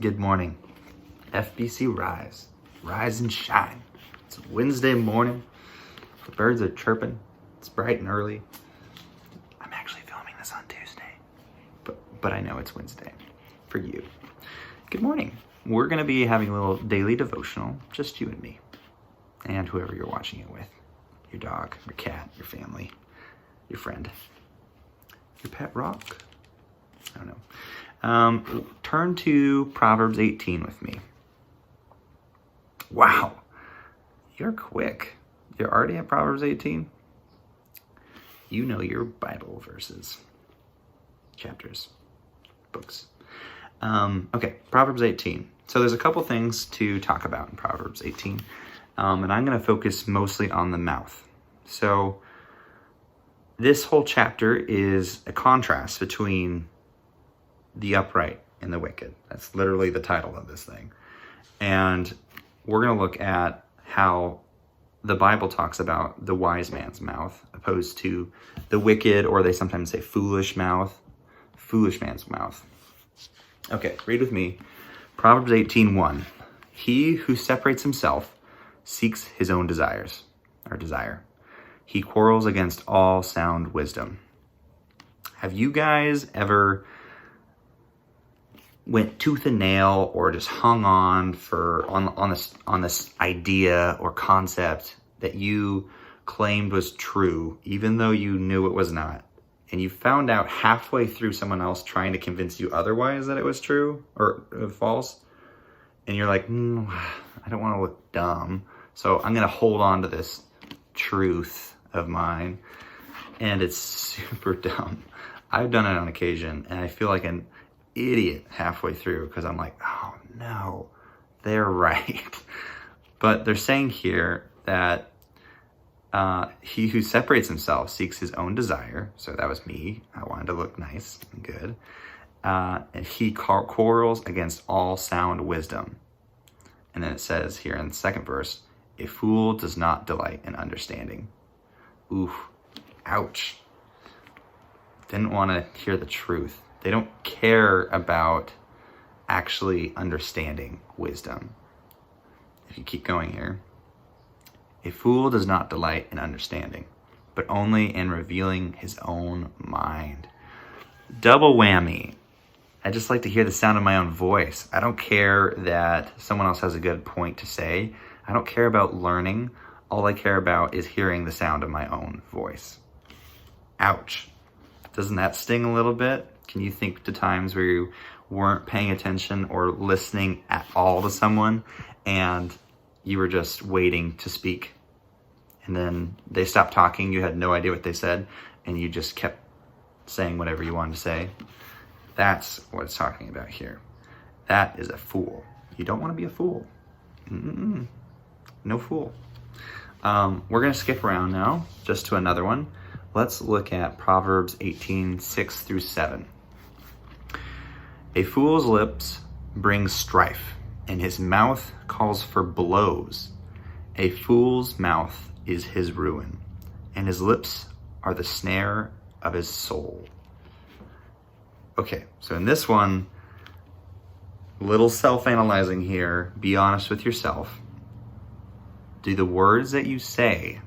Good morning. FBC Rise. Rise and shine. It's Wednesday morning. The birds are chirping. It's bright and early. I'm actually filming this on Tuesday, but I know it's Wednesday for you. Good morning. We're going to be having a little daily devotional, just you and me, and whoever you're watching it with. Your dog, your cat, your family, your friend, your pet rock. I don't know. Turn to Proverbs 18 with me. Wow, you're quick. You're already at Proverbs 18? You know your Bible verses, chapters, books. Okay, Proverbs 18. So there's a couple things to talk about in Proverbs 18, and I'm going to focus mostly on the mouth. So this whole chapter is a contrast between the upright and the wicked. That's literally the title of this thing. And we're going to look at how the Bible talks about the wise man's mouth opposed to the wicked, or they sometimes say foolish mouth, foolish man's mouth. Okay, read with me. Proverbs 18:1. He who separates himself seeks his own desires, or desire. He quarrels against all sound wisdom. Have you guys ever went tooth and nail or just hung on this idea or concept that you claimed was true, even though you knew it was not, and you found out halfway through someone else trying to convince you otherwise that it was true or false, and you're like, I don't want to look dumb, so I'm going to hold on to this truth of mine, and it's super dumb. I've done it on occasion, and I feel like an idiot halfway through because I'm like, oh no, they're right. But they're saying here that he who separates himself seeks his own desire. So that was me. I wanted to look nice and good. And he quarrels against all sound wisdom. And then it says here in the second verse, a fool does not delight in understanding. Oof, ouch. Didn't want to hear the truth. They don't care about actually understanding wisdom. If you keep going here, a fool does not delight in understanding, but only in revealing his own mind. Double whammy. I just like to hear the sound of my own voice. I don't care that someone else has a good point to say. I don't care about learning. All I care about is hearing the sound of my own voice. Ouch. Doesn't that sting a little bit? Can you think to times where you weren't paying attention or listening at all to someone and you were just waiting to speak, and then they stopped talking, you had no idea what they said, and you just kept saying whatever you wanted to say? That's what it's talking about here. That is a fool. You don't want to be a fool. No fool. We're going to skip around now just to another one. Let's look at Proverbs 18:6-7. A fool's lips bring strife, and his mouth calls for blows. A fool's mouth is his ruin, and his lips are the snare of his soul. Okay, so in this one, little self-analyzing here. Be honest with yourself. Do the words that you say,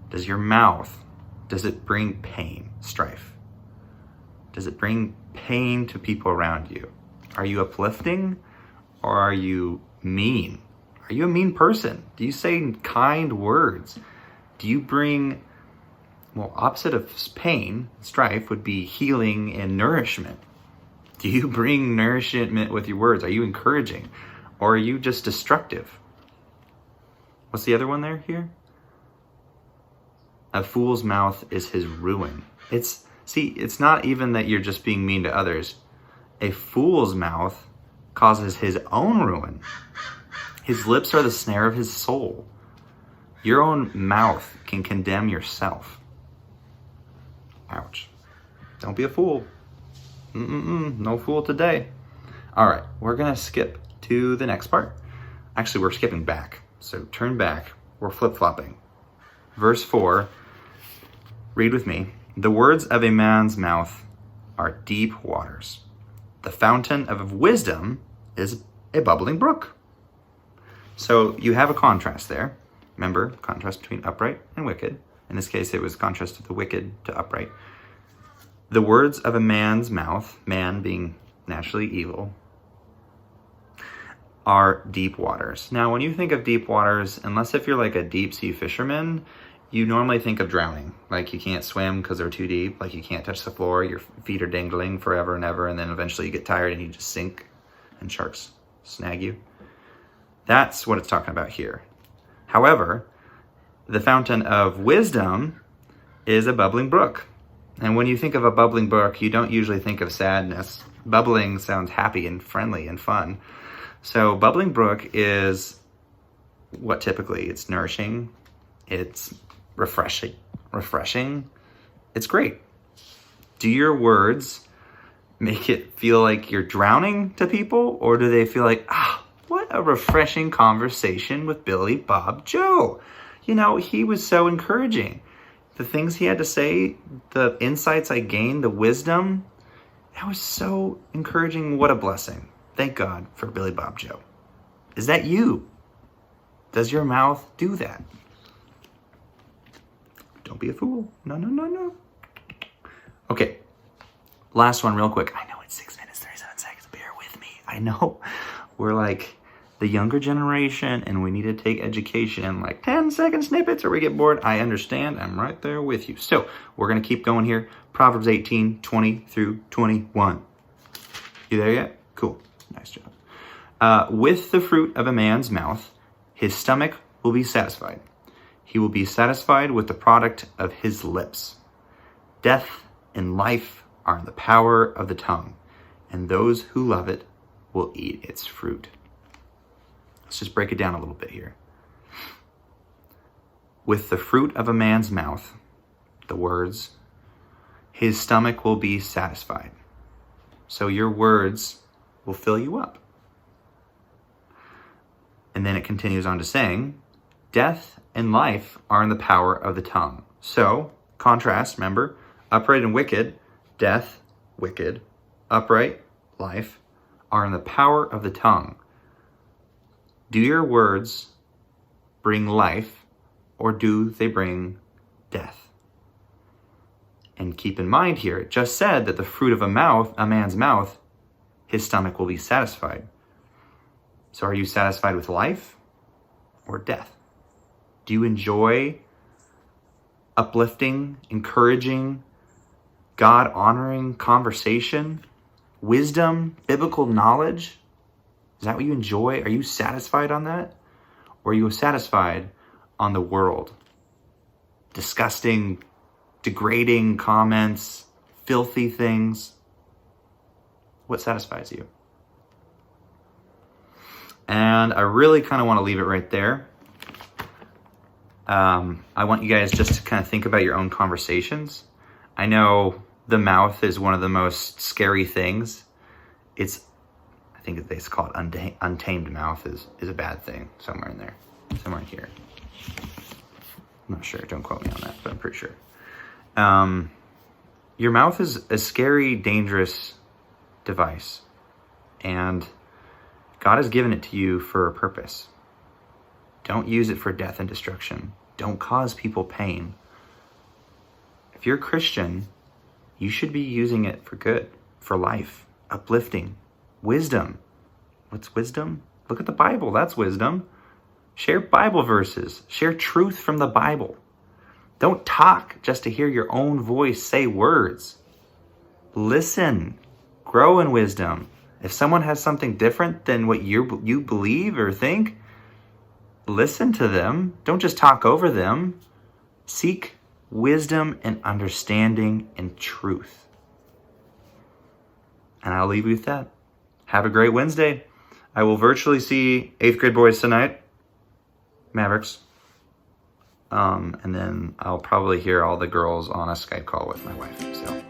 does your mouth, does it bring pain, strife? Does it bring pain to people around you? Are you uplifting, or are you mean? Are you a mean person? Do you say kind words? Do you bring, opposite of pain, strife would be healing and nourishment. Do you bring nourishment with your words? Are you encouraging, or are you just destructive? What's the other one there here? A fool's mouth is his ruin. It's not even that you're just being mean to others. A fool's mouth causes his own ruin. His lips are the snare of his soul. Your own mouth can condemn yourself. Ouch. Don't be a fool. No fool today. All right, we're going to skip to the next part. Actually, we're skipping back. So turn back. We're flip-flopping. Verse 4, read with me. The words of a man's mouth are deep waters. The fountain of wisdom is a bubbling brook. So you have a contrast there. Remember, contrast between upright and wicked. In this case, it was contrast of the wicked to upright. The words of a man's mouth, man being naturally evil, are deep waters. Now, when you think of deep waters, unless if you're like a deep sea fisherman, you normally think of drowning. Like you can't swim because they're too deep. Like you can't touch the floor. Your feet are dangling forever and ever. And then eventually you get tired and you just sink and sharks snag you. That's what it's talking about here. However, the fountain of wisdom is a bubbling brook. And when you think of a bubbling brook, you don't usually think of sadness. Bubbling sounds happy and friendly and fun. So bubbling brook is what typically it's nourishing, it's refreshing, it's great. Do your words make it feel like you're drowning to people, or do they feel like, what a refreshing conversation with Billy Bob Joe? You know, he was so encouraging. The things he had to say, the insights I gained, the wisdom, that was so encouraging. What a blessing. Thank God for Billy Bob Joe. Is that you? Does your mouth do that? Don't be a fool. No. Okay, last one real quick. I know it's 6 minutes, 37 seconds. Bear with me. I know we're like the younger generation and we need to take education in like 10-second snippets or we get bored. I understand. I'm right there with you. So we're going to keep going here. Proverbs 18, 20 through 21. You there yet? Cool. Nice job. With the fruit of a man's mouth, his stomach will be satisfied. He will be satisfied with the product of his lips. Death and life are in the power of the tongue, and those who love it will eat its fruit. Let's just break it down a little bit here. With the fruit of a man's mouth, the words, his stomach will be satisfied. So your words will fill you up. And then it continues on to saying, death and life are in the power of the tongue. So, contrast, remember, upright and wicked, death, wicked, upright, life, are in the power of the tongue. Do your words bring life, or do they bring death? And keep in mind here, it just said that the fruit of a man's mouth, his stomach will be satisfied. So are you satisfied with life or death? Do you enjoy uplifting, encouraging, God-honoring conversation, wisdom, biblical knowledge? Is that what you enjoy? Are you satisfied on that? Or are you satisfied on the world? Disgusting, degrading comments, filthy things. What satisfies you? And I really kind of want to leave it right there. I want you guys just to kind of think about your own conversations. I know the mouth is one of the most scary things. I think they call it untamed mouth is a bad thing somewhere in there, somewhere in here. I'm not sure. Don't quote me on that, but I'm pretty sure. Your mouth is a scary, dangerous device, and God has given it to you for a purpose. Don't use it for death and destruction. Don't cause people pain. If you're a Christian, you should be using it for good, for life, uplifting, wisdom. What's wisdom? Look at the Bible. That's wisdom. Share Bible verses. Share truth from the Bible. Don't talk just to hear your own voice say words. Listen. Grow in wisdom. If someone has something different than what you believe or think, listen to them. Don't just talk over them. Seek wisdom and understanding and truth. And I'll leave you with that. Have a great Wednesday. I will virtually see 8th grade boys tonight. Mavericks. And then I'll probably hear all the girls on a Skype call with my wife. So